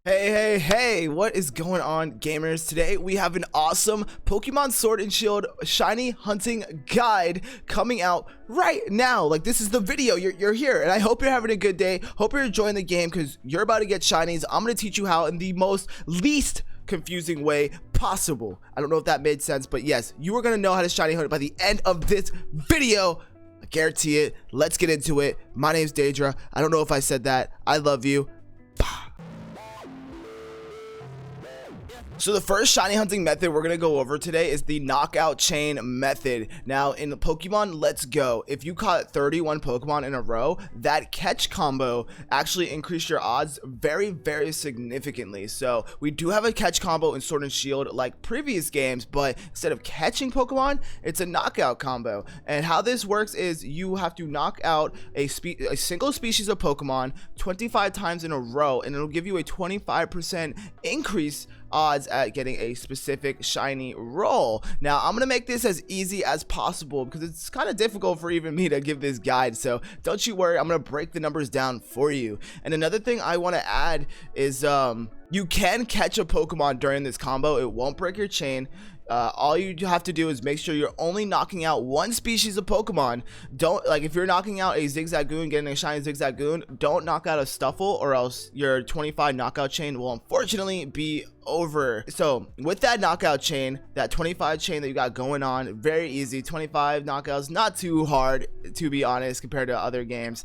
Hey, what is going on, gamers? Today we have an awesome Pokemon Sword and Shield shiny hunting guide coming out right now. Like, this is the video. You're here, and I hope you're having a good day. Hope you're enjoying the game because you're about to get shinies. I'm going to teach you how in the least confusing way possible. I don't know if that made sense, but yes, you are going to know how to shiny hunt by the end of this video. I guarantee it. Let's get into it. My name's Daedra. I don't know if I said that. I love you. So the first shiny hunting method we're going to go over today is the knockout chain method. Now in the Pokemon Let's Go, if you caught 31 Pokemon in a row, that catch combo actually increased your odds very significantly. So we do have a catch combo in Sword and Shield like previous games, but instead of catching Pokemon, it's a knockout combo. And how this works is you have to knock out a single species of Pokemon 25 times in a row, and it'll give you a 25% increase odds at getting a specific shiny roll. Now I'm gonna make this as easy as possible because it's kind of difficult for even me to give this guide, so don't you worry, I'm gonna break the numbers down for you. And another thing I want to add is you can catch a Pokemon during this combo. It won't break your chain. All you have to do is make sure you're only knocking out one species of Pokemon. Don't, like, if you're knocking out a Zigzagoon, getting a shiny Zigzagoon, don't knock out a Stuffle, or else your 25 knockout chain will unfortunately be over. So with that knockout chain, that 25 chain that you got going on, very easy. 25 knockouts, not too hard to be honest compared to other games.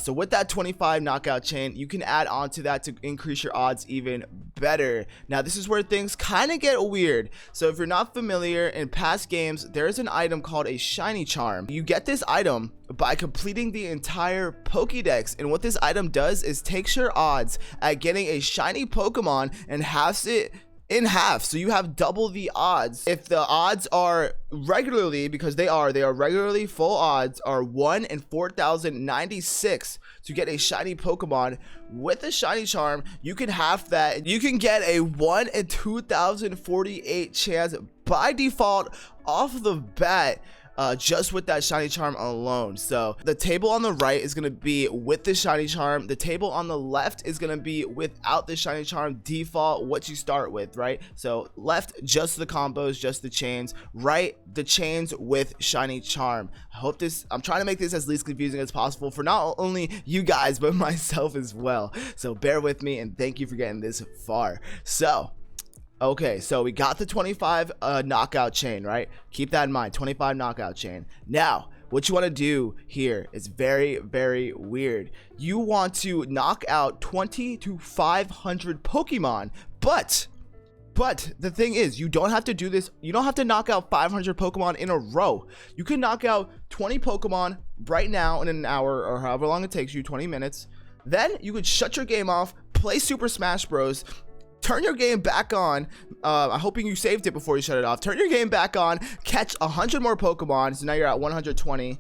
So with that 25 knockout chain, you can add on to that to increase your odds even better. Now this is where things kind of get weird. So if you're not familiar, in past games there is an item called a shiny charm. You get this item by completing the entire Pokédex, and what this item does is takes your odds at getting a shiny Pokemon and halves it in half, so you have double the odds. If the odds are regularly, because they are regularly full odds, are 1 in 4,096 to get a shiny Pokemon, with a shiny charm you can half that. You can get a 1 in 2,048 chance by default off the bat, just with that shiny charm alone. So the table on the right is going to be with the shiny charm. The table on the left is going to be without the shiny charm default, what you start with, right? So left, just the combos, just the chains. Right, the chains with shiny charm. I hope this, I'm trying to make this as least confusing as possible for not only you guys but myself as well. So bear with me, and thank you for getting this far. So okay, so we got the 25 knockout chain, right? Keep that in mind, 25 knockout chain. Now, what you want to do here is very weird. You want to knock out 20 to 500 Pokemon, but the thing is, you don't have to do this. You don't have to knock out 500 Pokemon in a row. You can knock out 20 Pokemon right now in an hour, or however long it takes you, 20 minutes. Then you could shut your game off, play Super Smash Bros, turn your game back on. I'm hoping you saved it before you shut it off. Turn your game back on, catch 100 more Pokemon, so now you're at 120.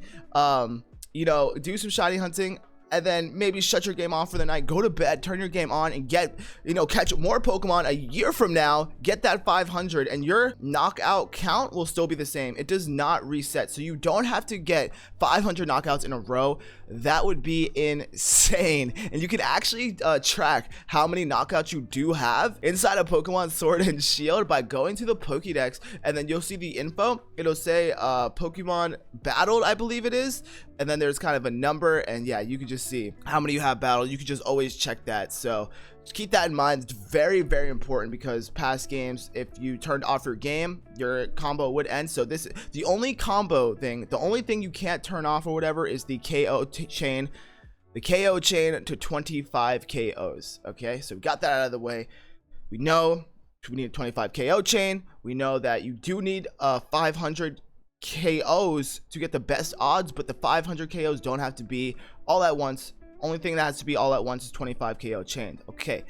You know, do some shiny hunting, and then maybe shut your game off for the night, go to bed, turn your game on, and get, you know, catch more Pokemon a year from now, get that 500, and your knockout count will still be the same. It does not reset, so you don't have to get 500 knockouts in a row. That would be insane. And you can actually track how many knockouts you do have inside of Pokemon Sword and Shield by going to the Pokédex, and then you'll see the info. It'll say Pokemon battled, I believe it is, and then there's kind of a number, and yeah, you can just see how many you have battled. You can just always check that. So just keep that in mind. It's very important, because past games, if you turned off your game, your combo would end. So this, the only combo thing, the only thing you can't turn off or whatever is the KO chain, the KO chain to 25 KOs. Okay, so we got that out of the way. We know we need a 25 KO chain. We know that you do need 500 KOs to get the best odds, but the 500 KOs don't have to be all at once. Only thing that has to be all at once is 25 KO chain. Okay,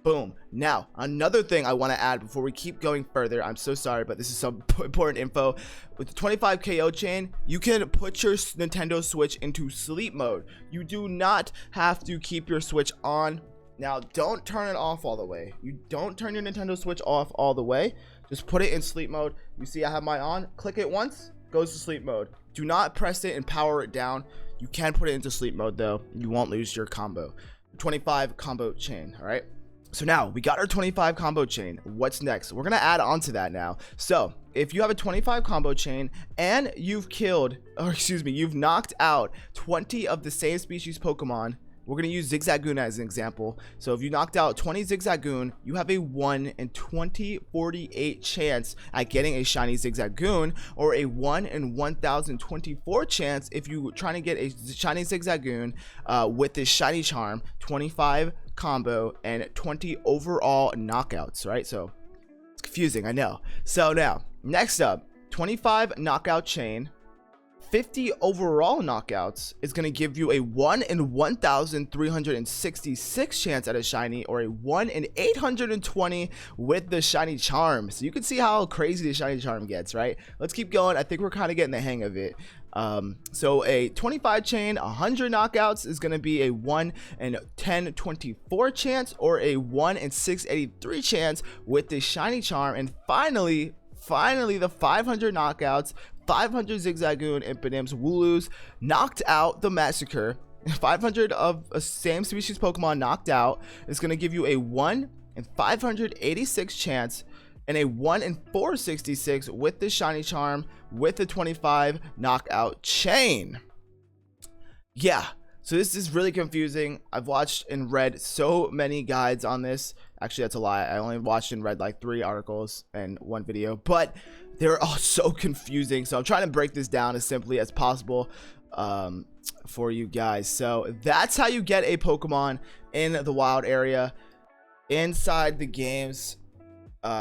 boom. Now another thing I want to add before we keep going further, I'm so sorry, but this is some important info. With the 25 KO chain, you can put your Nintendo Switch into sleep mode. You do not have to keep your Switch on. Now don't turn it off all the way. You don't turn your Nintendo Switch off all the way. Just put it in sleep mode. You see I have mine on. Click it once, goes to sleep mode. Do not press it and power it down. You can put it into sleep mode though. You won't lose your combo. 25 combo chain. All right. So now we got our 25 combo chain. What's next? We're gonna add on to that now. So if you have a 25 combo chain and you've you've knocked out 20 of the same species Pokemon, we're gonna use Zigzagoon as an example. So if you knocked out 20 Zigzagoon, you have a 1 in 2048 chance at getting a shiny Zigzagoon, or a 1 in 1024 chance if you trying to get a shiny Zigzagoon with this shiny charm, 25 combo and 20 overall knockouts, right? So it's confusing, I know. So now next up, 25 knockout chain, 50 overall knockouts is going to give you a 1 in 1366 chance at a shiny, or a 1 in 820 with the shiny charm. So you can see how crazy the shiny charm gets, right? Let's keep going. I think we're kind of getting the hang of it. So a 25 chain, 100 knockouts is going to be a 1 in 1024 chance, or a 1 in 683 chance with the shiny charm. And finally the 500 knockouts, 500 Zigzagoon, Impidimps, Wooloos knocked out the Massacre. 500 of a same species Pokemon knocked out is going to give you a 1 in 586 chance and a 1 in 466 with the shiny charm with the 25 knockout chain. Yeah, so this is really confusing. I've watched and read so many guides on this. Actually, that's a lie. I only watched and read like 3 articles and 1 video, but they're all so confusing. So I'm trying to break this down as simply as possible for you guys. So that's how you get a Pokemon in the wild area inside the games,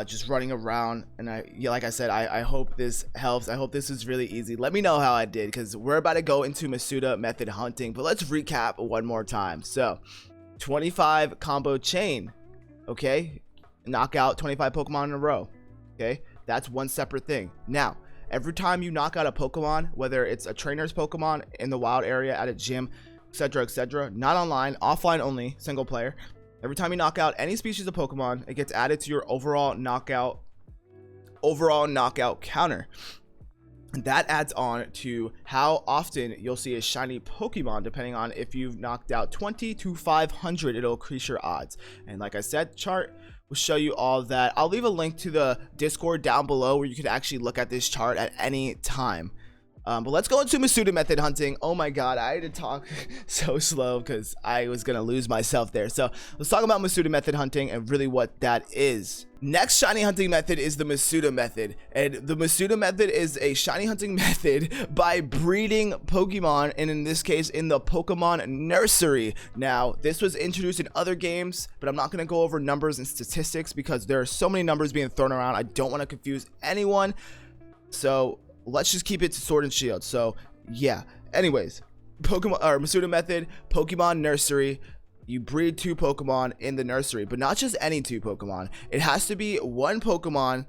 just running around. And like I said, I hope this helps. I hope this is really easy. Let me know how I did, because we're about to go into Masuda method hunting, but let's recap one more time. So 25 combo chain, okay, knock out 25 Pokemon in a row, okay, that's one separate thing. Now every time you knock out a Pokemon, whether it's a trainer's Pokemon in the wild area, at a gym, etc., not online, offline only, single player, every time you knock out any species of Pokemon, it gets added to your overall knockout counter. And that adds on to how often you'll see a shiny Pokemon. Depending on if you've knocked out 20 to 500, it'll increase your odds. And like I said, the chart will show you all of that. I'll leave a link to the Discord down below where you can actually look at this chart at any time. But let's go into Masuda method hunting. Oh my god, I had to talk so slow because I was gonna lose myself there. So let's talk about Masuda method hunting and really what that is. Next shiny hunting method is the Masuda method, and the Masuda method is a shiny hunting method by breeding Pokemon, and in this case in the Pokemon nursery. Now this was introduced in other games, but I'm not going to go over numbers and statistics because there are so many numbers being thrown around. I don't want to confuse anyone, so let's just keep it to Sword and Shield. So yeah, anyways, Pokemon or Masuda method, Pokemon nursery. You breed 2 Pokemon in the nursery, but not just any 2 Pokemon. It has to be 1 Pokemon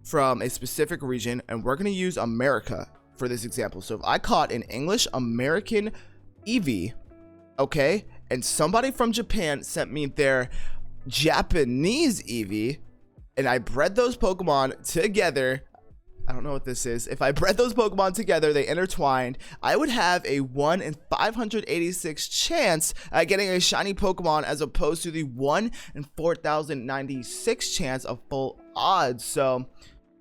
from a specific region, and we're going to use America for this example. So if I caught an English American Eevee, okay, and somebody from Japan sent me their Japanese Eevee, and I bred those Pokemon together, I don't know what this is. If I bred those Pokemon together, they intertwined, I would have a 1 in 586 chance at getting a shiny Pokemon, as opposed to the 1 in 4096 chance of full odds. So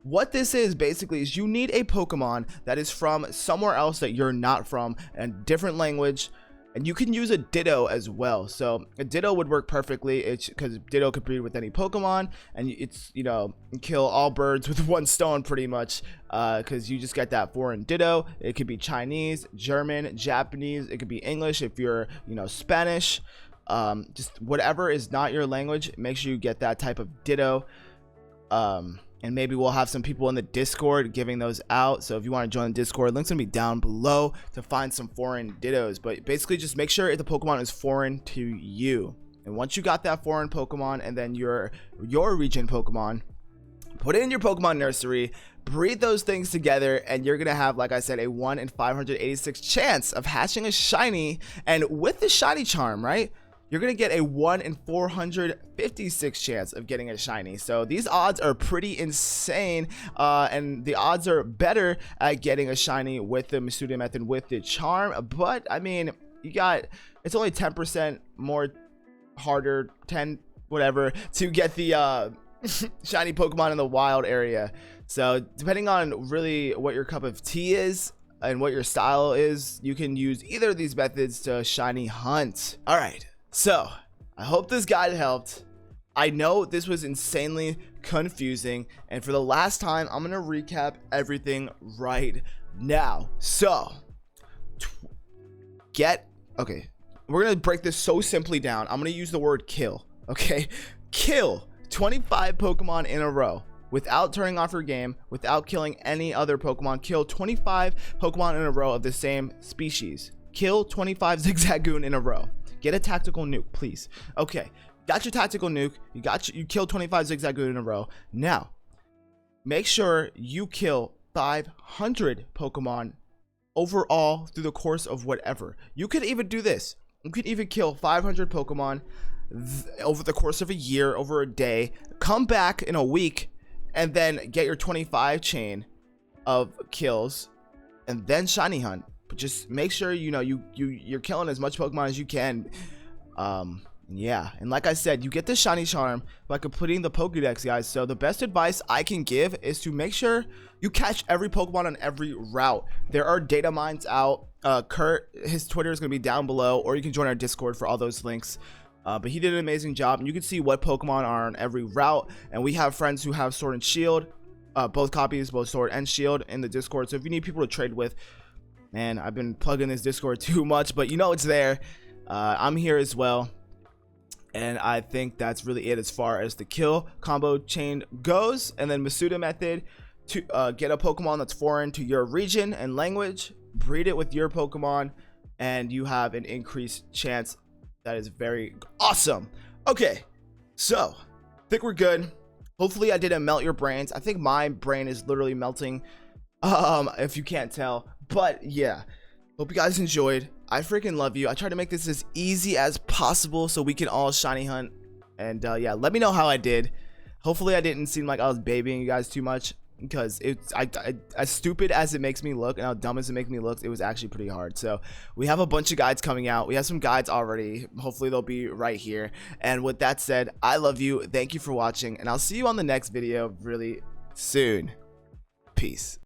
what this is basically is you need a Pokemon that is from somewhere else that you're not from, and different language. And you can use a Ditto as well. So a Ditto would work perfectly. It's because Ditto could breed with any Pokemon, and it's, you know, kill all birds with 1 stone pretty much, because you just get that foreign Ditto. It could be Chinese, German, Japanese. It could be English if you're, you know, Spanish. Just whatever is not your language, make sure you get that type of Ditto. And maybe we'll have some people in the Discord giving those out. So if you want to join the Discord, link's gonna be down below to find some foreign Dittos. But basically just make sure if the Pokemon is foreign to you. And once you got that foreign Pokemon and then your region Pokemon, put it in your Pokemon nursery, breed those things together, and you're gonna have, like I said, a 1 in 586 chance of hatching a shiny. And with the shiny charm, right, you're gonna get a 1 in 456 chance of getting a shiny. So these odds are pretty insane, and the odds are better at getting a shiny with the Masuda method with the charm. But I mean, it's only 10% more harder, 10 whatever to get the shiny Pokemon in the wild area. So depending on really what your cup of tea is and what your style is, you can use either of these methods to shiny hunt. All right, so I hope this guide helped. I know this was insanely confusing, and for the last time, I'm gonna recap everything right now. So okay, we're gonna break this so simply down. I'm gonna use the word kill. Okay, kill 25 Pokemon in a row without turning off your game, without killing any other Pokemon. Kill 25 Pokemon in a row of the same species. Kill 25 Zigzagoon in a row. Get a tactical nuke, please. Okay, got your tactical nuke. You killed 25 Zigzagoon in a row. Now, make sure you kill 500 Pokemon overall through the course of whatever. You could even do this. You could even kill 500 Pokemon over the course of a year, over a day. Come back in a week and then get your 25 chain of kills and then shiny hunt. But just make sure you're killing as much Pokemon as you can. Yeah, and like I said, you get the shiny charm by completing the Pokédex, guys. So the best advice I can give is to make sure you catch every Pokemon on every route. There are data mines out. Kurt, his Twitter is going to be down below, or you can join our Discord for all those links. But he did an amazing job, and you can see what Pokemon are on every route. And we have friends who have Sword and Shield, both copies, both Sword and Shield, in the Discord. So if you need people to trade with, man, I've been plugging this Discord too much, but you know it's there. I'm here as well. And I think that's really it as far as the kill combo chain goes. And then Masuda Method, to get a Pokemon that's foreign to your region and language, breed it with your Pokemon, and you have an increased chance. That is very awesome. Okay, so I think we're good. Hopefully I didn't melt your brains. I think my brain is literally melting, if you can't tell. But yeah, hope you guys enjoyed. I freaking love you. I tried to make this as easy as possible so we can all shiny hunt. And yeah, let me know how I did. Hopefully I didn't seem like I was babying you guys too much, because it's as stupid as it makes me look and how dumb as it makes me look, it was actually pretty hard. So we have a bunch of guides coming out. We have some guides already. Hopefully they'll be right here. And with that said, I love you. Thank you for watching, and I'll see you on the next video really soon. Peace.